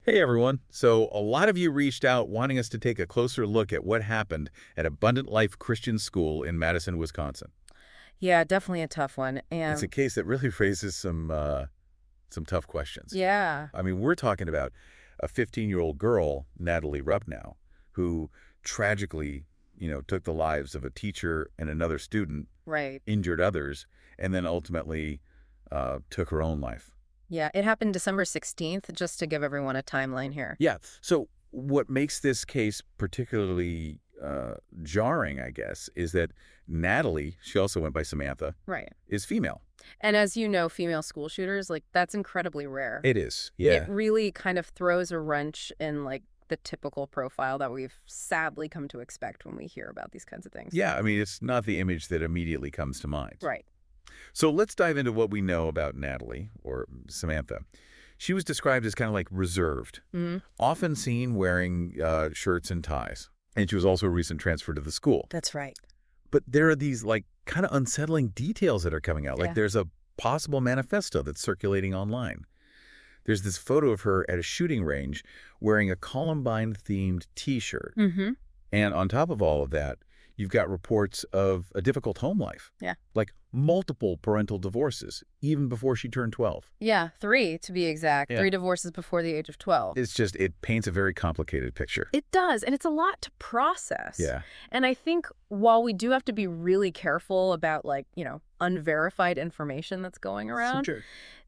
Hey everyone. So, a lot of you reached out wanting us to take a closer look at what happened at Abundant Life Christian School in Madison, Wisconsin. Yeah, definitely a tough one. It's a And case that really raises some tough questions. yeah, I mean, we're talking about a 15-year-old girl, Natalie Rupnow, who tragically, took the lives of a teacher and another student, right. injured others, and then ultimately took her own life. Yeah, it happened December 16th, just to give everyone a timeline here. Yeah. So what makes this case particularly jarring, I guess, is that Natalie, she also went by Samantha, Right. is female. And as you know, female school shooters, that's incredibly rare. It is. It Yeah. really kind of throws a wrench in the typical profile that we've sadly come to expect when we hear about these kinds of things. Yeah. I mean, it's not the image that immediately comes to mind. Right. So let's dive into what we know about Natalie, or Samantha. She was described as kind of like reserved, Hmm. often seen wearing shirts and ties. And she was also a recent transfer to the school. That's right. But there are these like kind of unsettling details that are coming out. Like Yeah. there's a possible manifesto that's circulating online. There's this photo of her at a shooting range wearing a Columbine-themed T-shirt. Mm-hmm. And on top of all of that, you've got reports of a difficult home life. Yeah. Like multiple parental divorces, even before she turned 12. Yeah, 3 to be exact. Yeah. 3 divorces before the age of 12. It paints a very complicated picture. It does, and it's a lot to process. Yeah. And I think while we do have to be really careful about, unverified information that's going around, Sure.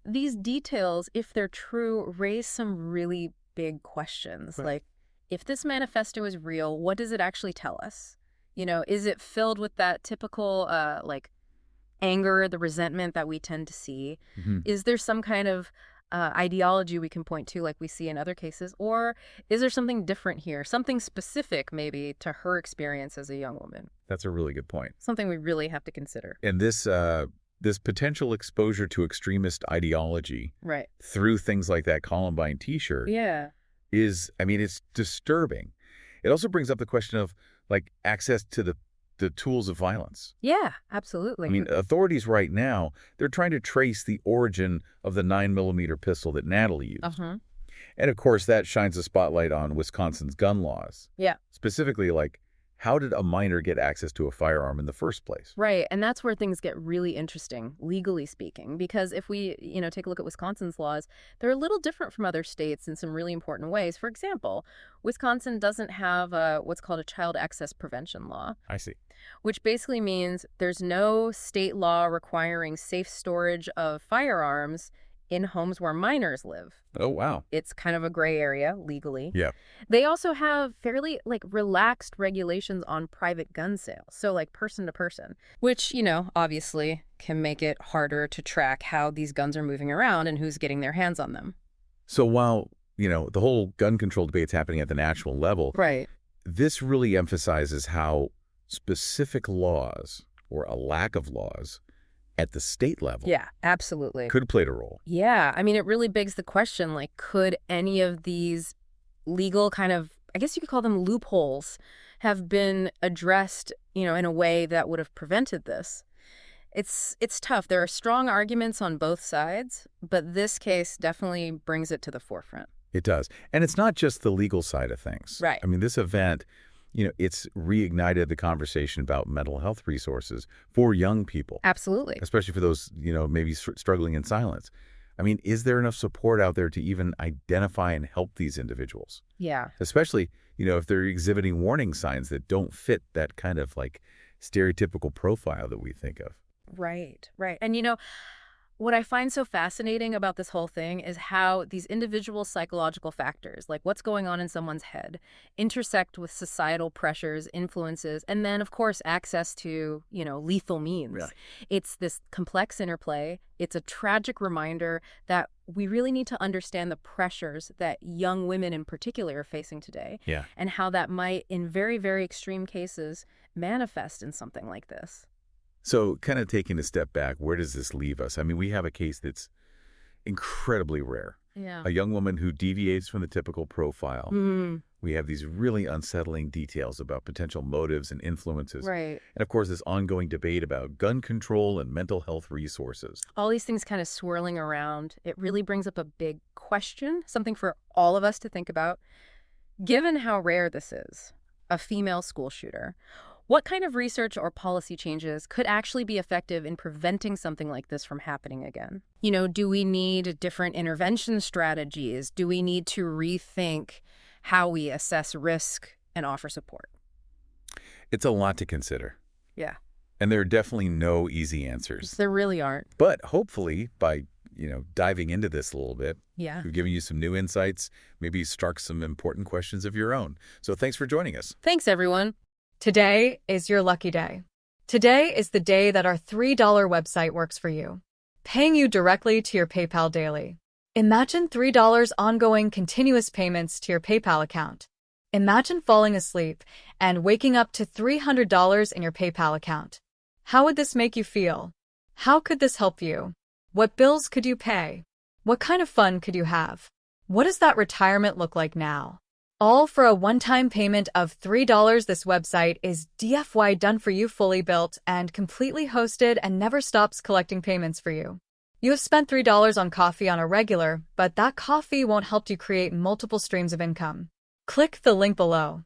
these details, if they're true, raise some really big questions. Right. Like, if this manifesto is real, what does it actually tell us? Is it filled with that typical, anger, the resentment that we tend to see? Mhm. Is there some kind of ideology we can point to like we see in other cases? Or is there something different here? Something specific maybe to her experience as a young woman? That's a really good point. Something we really have to consider. And this potential exposure to extremist ideology Right. through things like that Columbine T-shirt Yeah. it's disturbing. It also brings up the question of like access to the tools of violence. Yeah, absolutely. I mean, authorities right now, they're trying to trace the origin of the 9mm pistol that Natalie used. Uh-huh. And of course, that shines a spotlight on Wisconsin's gun laws. Yeah. Specifically, like, how did a minor get access to a firearm in the first place? Right. And that's where things get really interesting, legally speaking, because if we, take a look at Wisconsin's laws, they're a little different from other states in some really important ways. For example, Wisconsin doesn't have what's called a child access prevention law, I see. which basically means there's no state law requiring safe storage of firearms in homes where minors live. Oh, wow. It's kind of a gray area legally. Yeah. They also have fairly relaxed regulations on private gun sales, so person to person, which, obviously can make it harder to track how these guns are moving around and who's getting their hands on them. So while, the whole gun control debate's happening at the national level, Right. this really emphasizes how specific laws or a lack of laws at the state level Yeah, absolutely. could play a role. Yeah, I mean, it really begs the question, could any of these legal kind of, I guess you could call them loopholes, have been addressed, in a way that would have prevented this? It's tough. There are strong arguments on both sides, but this case definitely brings it to the forefront. It does. And it's not just the legal side of things. Right. I mean, this event, it's reignited the conversation about mental health resources for young people, Absolutely. especially for those, maybe struggling in silence. I mean, is there enough support out there to even identify and help these individuals? Yeah. Especially, if they're exhibiting warning signs that don't fit that kind of stereotypical profile that we think of. Right, right. And what I find so fascinating about this whole thing is how these individual psychological factors, like what's going on in someone's head, intersect with societal pressures, influences, and then, of course, access to, lethal means. Really? It's this complex interplay. It's a tragic reminder that we really need to understand the pressures that young women in particular are facing today, Yeah. and how that might, in very, very extreme cases, manifest in something like this. So kind of taking a step back, where does this leave us? I mean, we have a case that's incredibly rare. Yeah. A young woman who deviates from the typical profile. Mm, We have these really unsettling details about potential motives and influences. right. And of course, this ongoing debate about gun control and mental health resources. All these things kind of swirling around, it really brings up a big question, something for all of us to think about. Given how rare this is, a female school shooter, what kind of research or policy changes could actually be effective in preventing something like this from happening again? Do we need different intervention strategies? Do we need to rethink how we assess risk and offer support? It's a lot to consider. Yeah. And there are definitely no easy answers. There really aren't. But hopefully, by diving into this a little bit, Yeah. we've given you some new insights, maybe struck some important questions of your own. So thanks for joining us. Thanks, everyone. Today is your lucky day. Today is the day that our $3 website works for you, paying you directly to your PayPal daily. Imagine $3 ongoing continuous payments to your PayPal account. Imagine falling asleep and waking up to $300 in your PayPal account. How would this make you feel? How could this help you? What bills could you pay? What kind of fun could you have? What does that retirement look like now? All for a one-time payment of $3. This website is DFY done for you, fully built and completely hosted, and never stops collecting payments for you. You have spent $3 on coffee on a regular, but that coffee won't help you create multiple streams of income. Click the link below.